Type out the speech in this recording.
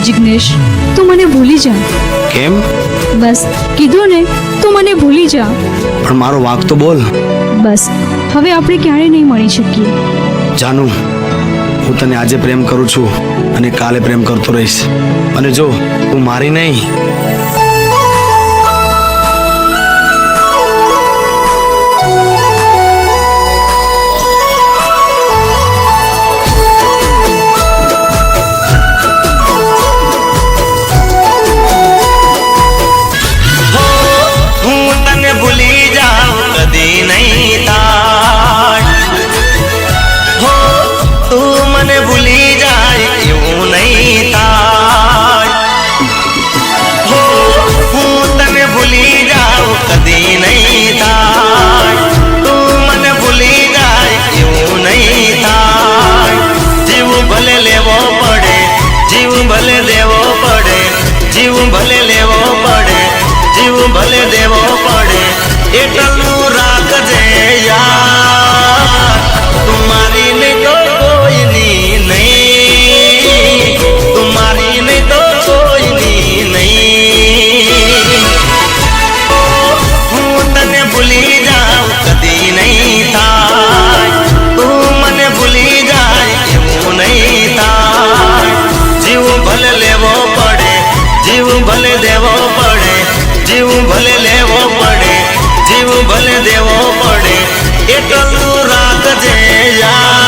जिग्नेश तू मने भूली जा। केम? बस कीधुं ने तू मने भूली जा। पण मारो वाक तो बोल। बस हवे आपणे क्यारे नहीं मळी शकीए। जानू हूँ तने आजे प्रेम करूँ छू अने काले प्रेम करतो रहीश। अने जो तू मारी नहीं। भले लेवो पड़े जीव भले देवो पड़े एटलू राखजे यार तुम्हारी नहीं तो कोई नहीं तुम्हारी नहीं तो कोई नहीं हूँ तने भूली जाऊं कदी नहीं था तू मने भूली जाए क्यों नहीं था जीव भले लेवो पड़े जीव भले देवो पड़े जीव भले लेवो पड़े जीव भले देवो पड़े एटलू राखजे यार।